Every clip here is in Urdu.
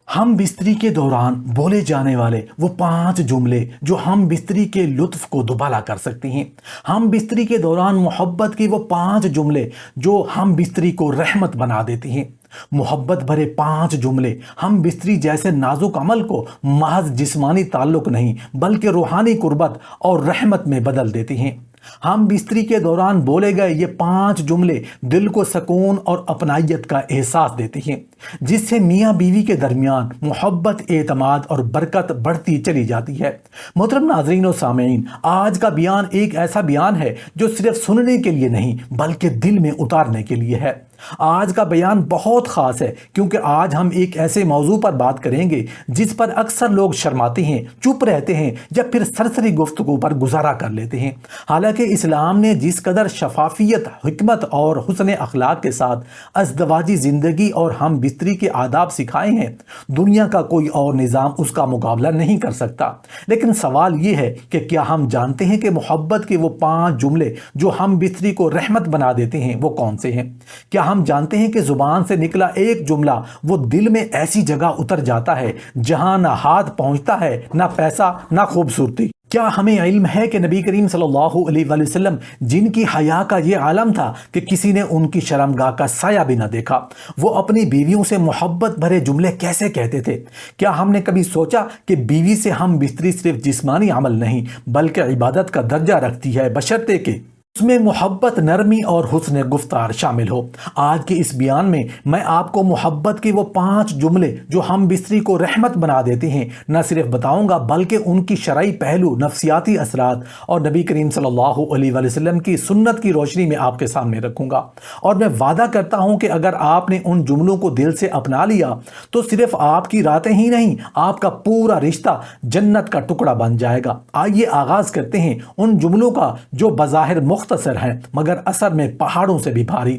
ہم بستری کے دوران بولے جانے والے وہ 5 جملے جو ہم بستری کے لطف کو دوبالا کر سکتی ہیں۔ ہم بستری کے دوران محبت کی وہ 5 جملے جو ہم بستری کو رحمت بنا دیتی ہیں۔ محبت بھرے 5 جملے ہم بستری جیسے نازک عمل کو محض جسمانی تعلق نہیں بلکہ روحانی قربت اور رحمت میں بدل دیتی ہیں۔ ہم بستری کے دوران بولے گئے یہ 5 جملے دل کو سکون اور اپنائیت کا احساس دیتے ہیں، جس سے میاں بیوی کے درمیان محبت، اعتماد اور برکت بڑھتی چلی جاتی ہے۔ محترم ناظرین و سامعین، آج کا بیان ایک ایسا بیان ہے جو صرف سننے کے لیے نہیں بلکہ دل میں اتارنے کے لیے ہے۔ آج کا بیان بہت خاص ہے کیونکہ آج ہم ایک ایسے موضوع پر بات کریں گے جس پر اکثر لوگ شرماتے ہیں، چپ رہتے ہیں یا پھر سرسری گفتگو پر گزارا کر لیتے ہیں۔ حالانکہ اسلام نے جس قدر شفافیت، حکمت اور حسن اخلاق کے ساتھ ازدواجی زندگی اور ہم بستری کے آداب سکھائے ہیں، دنیا کا کوئی اور نظام اس کا مقابلہ نہیں کر سکتا۔ لیکن سوال یہ ہے کہ کیا ہم جانتے ہیں کہ محبت کے وہ 5 جملے جو ہم بستری کو رحمت بنا دیتے ہیں وہ کون سے ہیں؟ کیا ہم جانتے ہیں کہ زبان سے نکلا ایک جملہ وہ دل میں ایسی جگہ اتر جاتا ہے جہاں نہ ہاتھ پہنچتا ہے، نہ پیسہ، نہ خوبصورتی؟ کیا ہمیں علم ہے کہ نبی کریم صلی اللہ علیہ وآلہ وسلم جن کی حیا کا یہ عالم تھا کہ کسی نے ان کی شرمگاہ کا سایہ بھی نہ دیکھا، وہ اپنی بیویوں سے محبت بھرے جملے کیسے کہتے تھے؟ کیا ہم نے کبھی سوچا کہ بیوی سے ہم بستری صرف جسمانی عمل نہیں بلکہ عبادت کا درجہ رکھتی ہے، بشرطے کہ اس میں محبت، نرمی اور حسن گفتار شامل ہو؟ آج کے اس بیان میں میں آپ کو محبت کے وہ 5 جملے جو ہم بستری کو رحمت بنا دیتے ہیں نہ صرف بتاؤں گا بلکہ ان کی شرعی پہلو، نفسیاتی اثرات اور نبی کریم صلی اللہ علیہ وآلہ وسلم کی سنت کی روشنی میں آپ کے سامنے رکھوں گا۔ اور میں وعدہ کرتا ہوں کہ اگر آپ نے ان جملوں کو دل سے اپنا لیا تو صرف آپ کی راتیں ہی نہیں، آپ کا پورا رشتہ جنت کا ٹکڑا بن جائے گا۔ آئیے آغاز کرتے ہیں ان جملوں کا جو بظاہر مختصر ہیں مگر اثر میں پہاڑوں سے بھی بھاری۔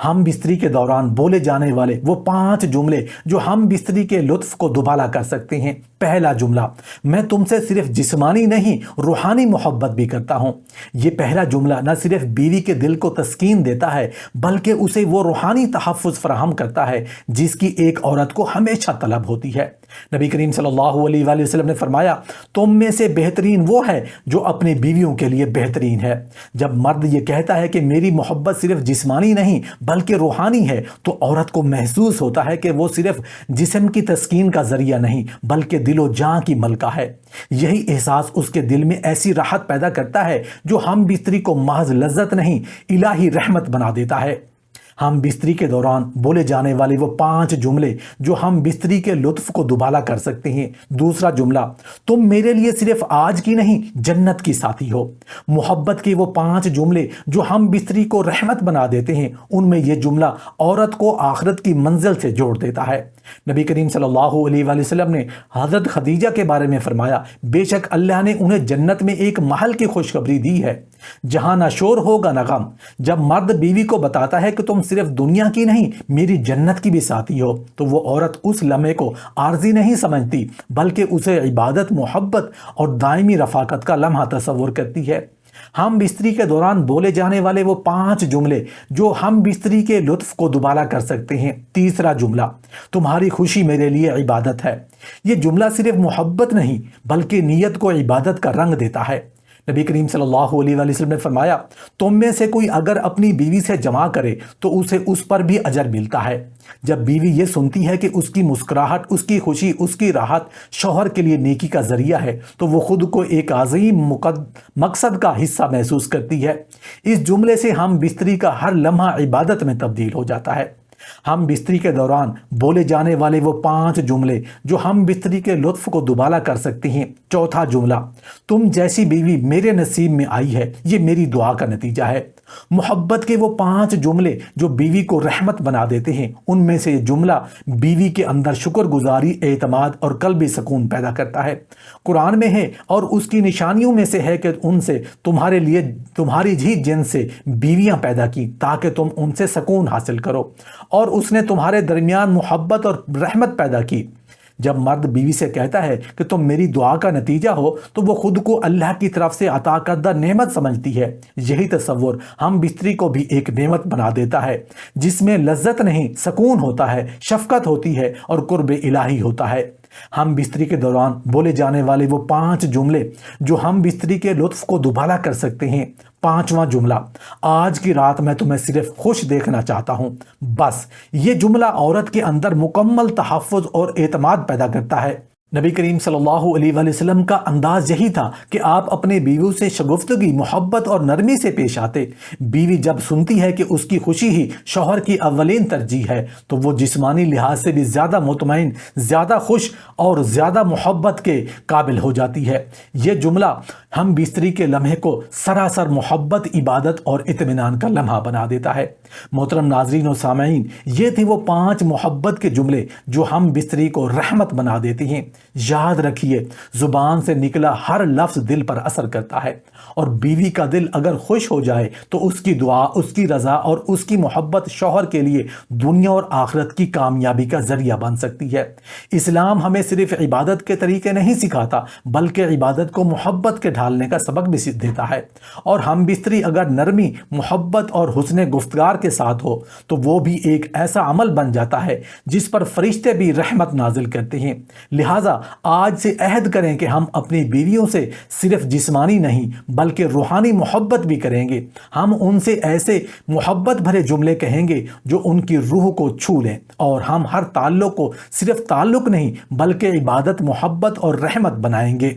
ہم بستری کے دوران بولے جانے والے وہ 5 جملے جو ہم بستری کے لطف کو دوبالا کر سکتے ہیں۔ پہلا جملہ، میں تم سے صرف جسمانی نہیں روحانی محبت بھی کرتا ہوں۔ یہ پہلا جملہ نہ صرف بیوی کے دل کو تسکین دیتا ہے بلکہ اسے وہ روحانی تحفظ فراہم کرتا ہے جس کی ایک عورت کو ہمیشہ طلب ہوتی ہے۔ نبی کریم صلی اللہ علیہ وآلہ وسلم نے فرمایا، تم میں سے بہترین وہ ہے جو اپنی بیویوں کے لیے بہترین ہے۔ جب مرد یہ کہتا ہے کہ میری محبت صرف جسمانی نہیں بلکہ روحانی ہے تو عورت کو محسوس ہوتا ہے کہ وہ صرف جسم کی تسکین کا ذریعہ نہیں بلکہ دل و جاں کی ملکہ ہے۔ یہی احساس اس کے دل میں ایسی راحت پیدا کرتا ہے جو ہم بستری کو محض لذت نہیں الہی رحمت بنا دیتا ہے۔ ہم بستری کے دوران بولے جانے والے وہ 5 جملے جو ہم بستری کے لطف کو دوبالا کر سکتے ہیں۔ دوسرا جملہ، تم میرے لیے صرف آج کی نہیں جنت کی ساتھی ہو۔ محبت کے وہ 5 جملے جو ہم بستری کو رحمت بنا دیتے ہیں، ان میں یہ جملہ عورت کو آخرت کی منزل سے جوڑ دیتا ہے۔ نبی کریم صلی اللہ علیہ وآلہ وسلم نے حضرت خدیجہ کے بارے میں فرمایا، بے شک اللہ نے انہیں جنت میں ایک محل کی خوشخبری دی ہے جہاں نہ شور ہوگا نہ غم۔ جب مرد بیوی کو بتاتا ہے کہ تم صرف دنیا کی نہیں میری جنت کی بھی ساتھی ہو تو وہ عورت اس لمحے کو عارضی نہیں سمجھتی بلکہ اسے عبادت، محبت اور دائمی رفاقت کا لمحہ تصور کرتی ہے۔ ہم بستری کے دوران بولے جانے والے وہ 5 جملے جو ہم بستری کے لطف کو دوبالا کر سکتے ہیں۔ تیسرا جملہ، تمہاری خوشی میرے لیے عبادت ہے۔ یہ جملہ صرف محبت نہیں بلکہ نیت کو عبادت کا رنگ دیتا ہے۔ نبی کریم صلی اللہ علیہ وآلہ وسلم نے فرمایا، تم میں سے کوئی اگر اپنی بیوی سے جمع کرے تو اسے اس پر بھی اجر ملتا ہے۔ جب بیوی یہ سنتی ہے کہ اس کی مسکراہٹ، اس کی خوشی، اس کی راحت شوہر کے لیے نیکی کا ذریعہ ہے تو وہ خود کو ایک عظیم مقصد کا حصہ محسوس کرتی ہے۔ اس جملے سے ہم بستری کا ہر لمحہ عبادت میں تبدیل ہو جاتا ہے۔ ہم بستری کے دوران بولے جانے والے وہ 5 جملے جو ہم بستری کے لطف کو دوبالا کر سکتے ہیں۔ چوتھا جملہ، تم جیسی بیوی میرے نصیب میں آئی ہے، یہ میری دعا کا نتیجہ ہے۔ محبت کے وہ 5 جملے جو بیوی کو رحمت بنا دیتے ہیں، ان میں سے یہ جملہ بیوی کے اندر شکر گزاری، اعتماد اور قلبی سکون پیدا کرتا ہے۔ قرآن میں ہے اور اس کی نشانیوں میں سے ہے کہ ان سے تمہارے لیے تمہاری ہی جنس سے بیویاں پیدا کی تاکہ تم ان سے سکون حاصل کرو، اور اس نے تمہارے درمیان محبت اور رحمت پیدا کی جب مرد بیوی سے کہتا ہے کہ تم میری دعا کا نتیجہ ہو تو وہ خود کو اللہ کی طرف سے عطا کردہ نعمت سمجھتی ہے۔ یہی تصور ہم بستری کو بھی ایک نعمت بنا دیتا ہے جس میں لذت نہیں سکون ہوتا ہے، شفقت ہوتی ہے اور قرب الہی ہوتا ہے۔ ہم بستری کے دوران بولے جانے والے وہ 5 جملے جو ہم بستری کے لطف کو دوبالا کر سکتے ہیں۔ 5واں جملہ، آج کی رات میں تمہیں صرف خوش دیکھنا چاہتا ہوں۔ بس یہ جملہ عورت کے اندر مکمل تحفظ اور اعتماد پیدا کرتا ہے۔ نبی کریم صلی اللہ علیہ وآلہ وسلم کا انداز یہی تھا کہ آپ اپنے بیویوں سے شگفتگی، محبت اور نرمی سے پیش آتے۔ بیوی جب سنتی ہے کہ اس کی خوشی ہی شوہر کی اولین ترجیح ہے تو وہ جسمانی لحاظ سے بھی زیادہ مطمئن، زیادہ خوش اور زیادہ محبت کے قابل ہو جاتی ہے۔ یہ جملہ ہم بستری کے لمحے کو سراسر محبت، عبادت اور اطمینان کا لمحہ بنا دیتا ہے۔ محترم ناظرین و سامعین، یہ تھے وہ 5 محبت کے جملے جو ہم بستری کو رحمت بنا دیتی ہیں۔ یاد رکھیے، زبان سے نکلا ہر لفظ دل پر اثر کرتا ہے، اور بیوی کا دل اگر خوش ہو جائے تو اس کی دعا، اس کی رضا اور اس کی محبت شوہر کے لیے دنیا اور آخرت کی کامیابی کا ذریعہ بن سکتی ہے۔ اسلام ہمیں صرف عبادت کے طریقے نہیں سکھاتا بلکہ عبادت کو محبت کے ڈھالنے کا سبق بھی دیتا ہے، اور ہم بستری اگر نرمی، محبت اور حسن گفتگار کے ساتھ ہو تو وہ بھی ایک ایسا عمل بن جاتا ہے جس پر فرشتے بھی رحمت نازل کرتے ہیں۔ لہٰذا آج سے عہد کریں کہ ہم اپنی بیویوں سے صرف جسمانی نہیں بلکہ روحانی محبت بھی کریں گے۔ ہم ان سے ایسے محبت بھرے جملے کہیں گے جو ان کی روح کو چھو لیں، اور ہم ہر تعلق کو صرف تعلق نہیں بلکہ عبادت، محبت اور رحمت بنائیں گے۔